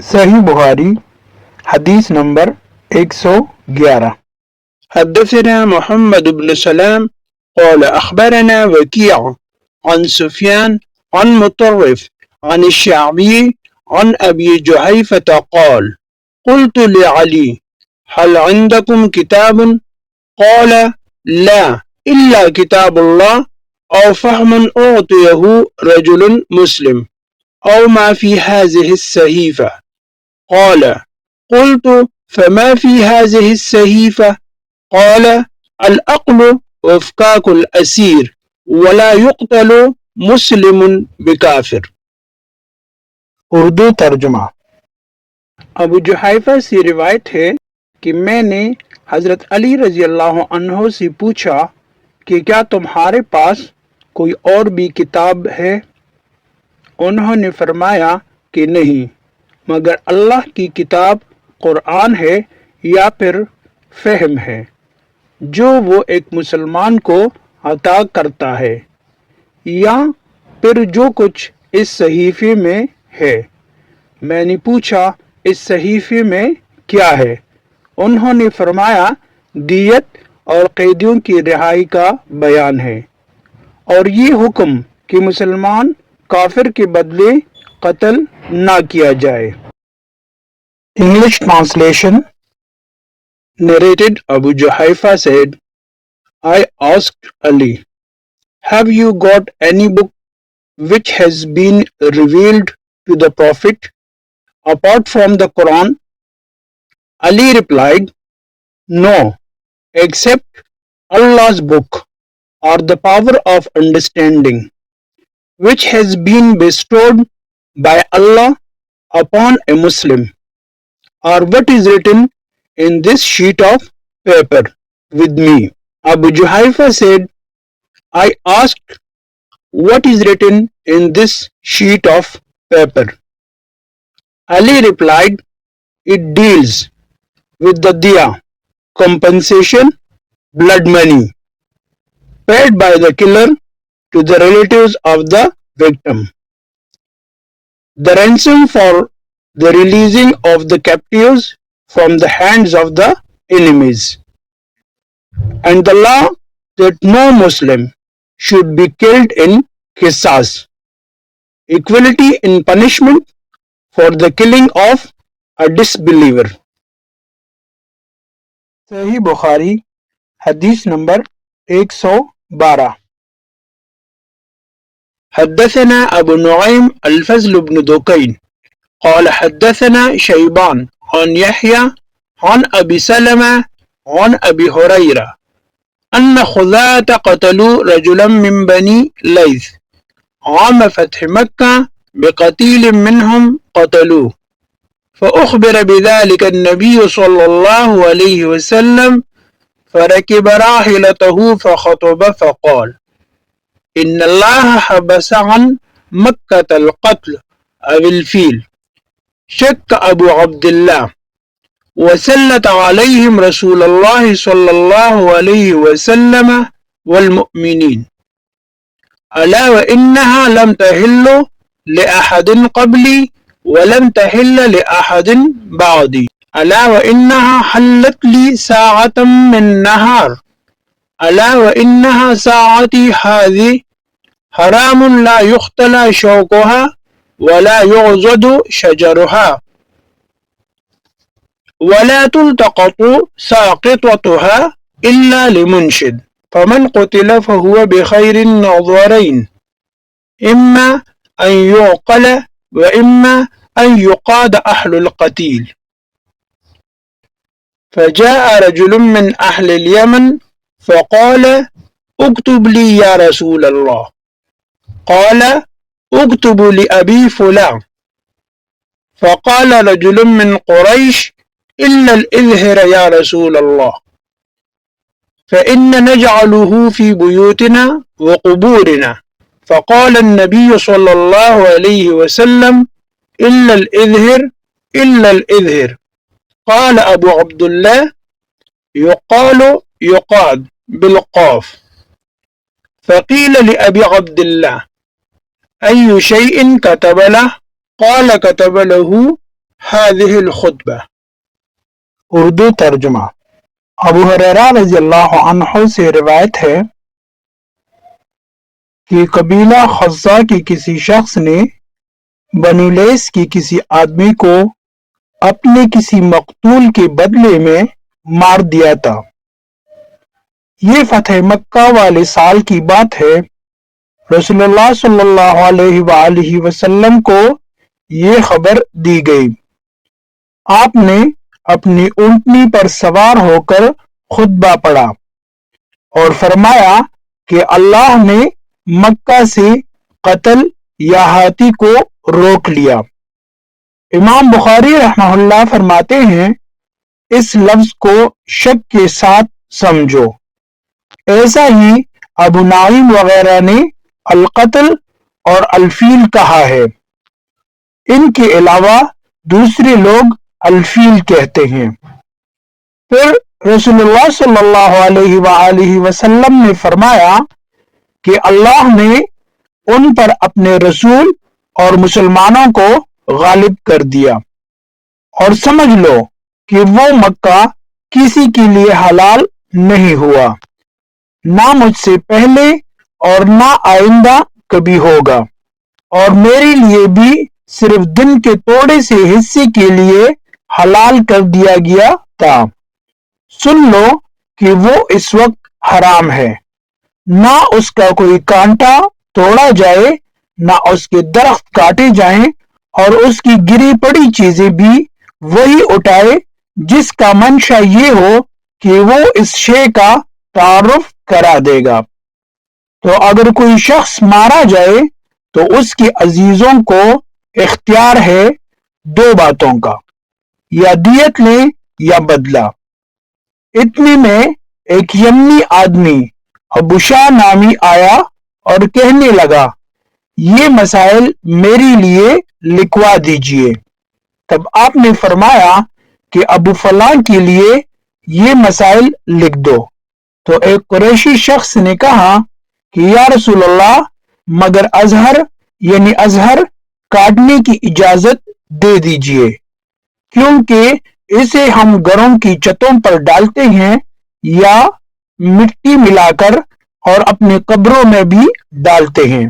صحیح بخاری حدیث نمبر 111. حدثنا محمد بن سلام قال أخبرنا وكيع عن سفيان عن مطرف عن الشعبي عن أبي جحيفة قال قلت لعلي هل عندكم كتاب؟ قال لا إلا كتاب الله أو فهم أعطيه رجل مسلم أو ما في هذه الصحيفة. قال قلت فما في هذه الصحيفة؟ قال العقل وإفكاك الأسير ولا يقتل مسلم بکافر. اردو ترجمہ. ابو جحیفہ سے روایت ہے کہ میں نے حضرت علی رضی اللہ عنہ سے پوچھا کہ کیا تمہارے پاس کوئی اور بھی کتاب ہے؟ انہوں نے فرمایا کہ نہیں مگر اللہ کی کتاب قرآن ہے یا پھر فہم ہے جو وہ ایک مسلمان کو عطا کرتا ہے یا پھر جو کچھ اس صحیفے میں ہے. میں نے پوچھا اس صحیفے میں کیا ہے؟ انہوں نے فرمایا دیت اور قیدیوں کی رہائی کا بیان ہے اور یہ حکم کہ مسلمان کافر کے بدلے قتل نہ کیا جائے. English translation. Narrated Abu Juhayfa said, I asked Ali, have you got any book which has been revealed to the Prophet apart from the Quran? Ali replied, no, except Allah's book or the power of understanding, which has been bestowed by Allah upon a Muslim, or what is written in this sheet of paper with me. Abu Juhayfa said, I asked, what is written in this sheet of paper? Ali replied, it deals with the diya, compensation, blood money, paid by the killer to the relatives of the victim, the ransom for the releasing of the captives from the hands of the enemies, and the law that no Muslim should be killed in qisas, equality in punishment for the killing of a disbeliever. صحیح بخاری حدیث number 112. حدثنا أبو نعيم الفضل بن دكين قال حدثنا شيبان عن يحيى عن أبي سلمة عن أبي هريرة أن خزاعة قتلوا رجلا من بني ليث عام فتح مكة بقتيل منهم قتلوه، فأخبر بذلك النبي صلى الله عليه وسلم فركب راحلته فخطب فقال إن الله حبس عن مكة القتل أو الفيل. شك أبو عبد الله وسلط عليهم رسول الله صلى الله عليه وسلم والمؤمنين، ألا وإنها لم تحل لأحد قبلي ولم تحل لأحد بعدي، ألا وإنها حلت لي ساعة من نهار، ألا وإنها ساعتي هذه حرام لا يختلى شوكها ولا يعضد شجرها ولا تلتقط ساقطتها إلا لمنشد، فمن قتل فهو بخير النظرين، إما أن يعقل وإما أن يقاد أهل القتيل. فجاء رجل من أهل اليمن فقال اكتب لي يا رسول الله. قال اكتب لأبي فلان. فقال رجل من قريش إلا الإذهر يا رسول الله، فإن نجعله في بيوتنا وقبورنا. فقال النبي صلى الله عليه وسلم إلا الإذهر إلا الإذهر. قال أبو عبد الله يقاد بالقاف. فقيل لأبي عبد الله أي شيء كتب له؟ قال كتب له هذه الخطبة. اردو ترجمہ۔ ابو ہریرہ رضی اللہ عنہ سے روایت ہے کہ قبیلہ خزا کے کسی شخص نے بنو لیث کے کسی آدمی کو اپنے کسی مقتول کے بدلے میں مار دیا تھا۔ یہ فتح مکہ والے سال کی بات ہے۔ رسول اللہ صلی اللہ علیہ وآلہ وسلم کو یہ خبر دی گئی۔ آپ نے اپنی اونٹنی پر سوار ہو کر خطبہ پڑھا اور فرمایا کہ اللہ نے مکہ سے قتل یا ہاتھی کو روک لیا۔ امام بخاری رحمہ اللہ فرماتے ہیں اس لفظ کو شک کے ساتھ سمجھو۔ ایسا ہی ابو نعیم وغیرہ نے القتل اور الفیل کہا ہے۔ ان کے علاوہ دوسرے لوگ الفیل کہتے ہیں۔ پھر رسول اللہ صلی اللہ علیہ وآلہ وسلم نے فرمایا کہ اللہ نے ان پر اپنے رسول اور مسلمانوں کو غالب کر دیا، اور سمجھ لو کہ وہ مکہ کسی کے لیے حلال نہیں ہوا، نہ مجھ سے پہلے اور نہ آئندہ کبھی ہوگا، اور میرے لیے بھی صرف دن کے تھوڑے سے حصے کے لیے حلال کر دیا گیا تھا۔ سن لو کہ وہ اس وقت حرام ہے، نہ اس کا کوئی کانٹا توڑا جائے، نہ اس کے درخت کاٹے جائیں، اور اس کی گری پڑی چیزیں بھی وہی اٹھائے جس کا منشا یہ ہو کہ وہ اس شے کا تعارف کرا دے گا۔ تو اگر کوئی شخص مارا جائے تو اس کے عزیزوں کو اختیار ہے دو باتوں کا، یا دیت لیں یا بدلہ۔ اتنے میں ایک یمنی آدمی ابوشا نامی آیا اور کہنے لگا یہ مسائل میرے لیے لکھوا دیجئے۔ تب آپ نے فرمایا کہ ابو فلاں کے لیے یہ مسائل لکھ دو۔ تو ایک قریشی شخص نے کہا کہ یا رسول اللہ مگر اظہر یعنی اظہر کاٹنے کی اجازت دے دیجئے، کیونکہ اسے ہم گھروں کی چھتوں پر ڈالتے ہیں یا مٹی ملا کر اور اپنے قبروں میں بھی ڈالتے ہیں۔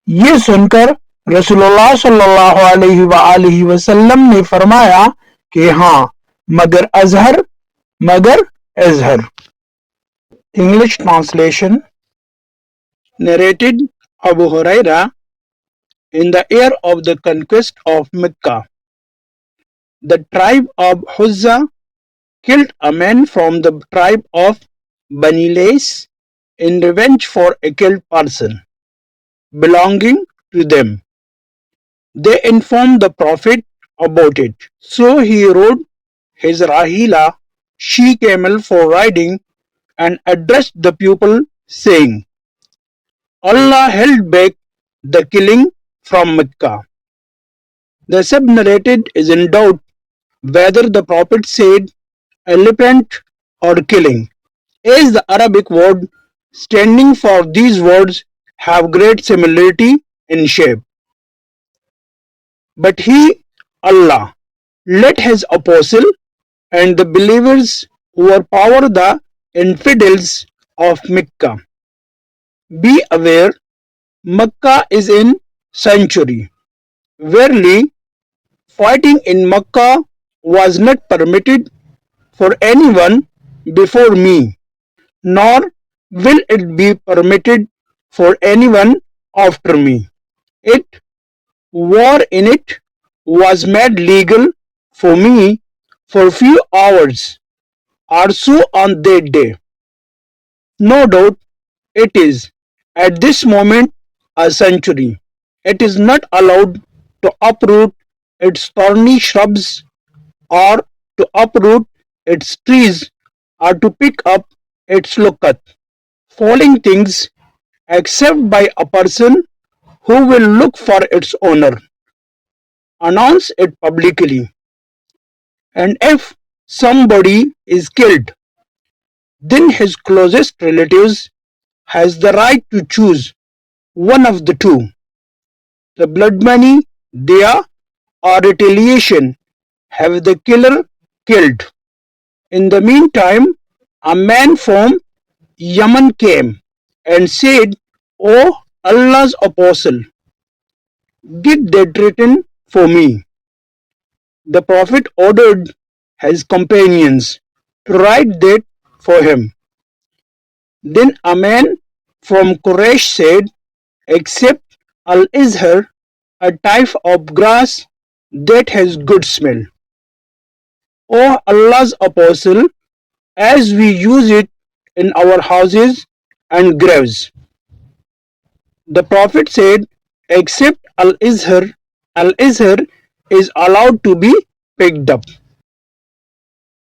یہ سن کر رسول اللہ صلی اللہ علیہ وآلہ وسلم نے فرمایا کہ ہاں مگر اظہر، مگر Azhar. English translation. Narrated Abu Huraira, in the year of the conquest of Mecca, the tribe of Huzza killed a man from the tribe of Bani Lays in revenge for a killed person belonging to them. They informed the Prophet about it, so he rode his Rahila, she-camel for riding, and addressed the people saying, Allah held back the killing from Mecca. The sub-narrated is in doubt whether the Prophet said elephant or killing, as the Arabic word standing for these words have great similarity in shape. But he, Allah, let his apostle and the believers overpower the infidels of Mecca. Be aware, Mecca is in sanctuary. Verily, fighting in Mecca was not permitted for anyone before me, nor will it be permitted for anyone after me. War in it was made legal for me for few hours or so on that day. No doubt it is at this moment a sanctuary. It is not allowed to uproot its thorny shrubs or to uproot its trees or to pick up its locuth, falling things, except by a person who will look for its owner, announce it publicly. And if somebody is killed, then his closest relatives has the right to choose one of the two, the blood money, diya, or retaliation have the killer killed. In the meantime, a man from Yemen came and said, O Allah's apostle, get that written for me. The Prophet ordered his companions to write that for him. Then a man from Quraysh said, accept al-izhar, a type of grass that has good smell. O Allah's apostle, as we use it in our houses and graves. The Prophet said, except al-izhar is allowed to be picked up.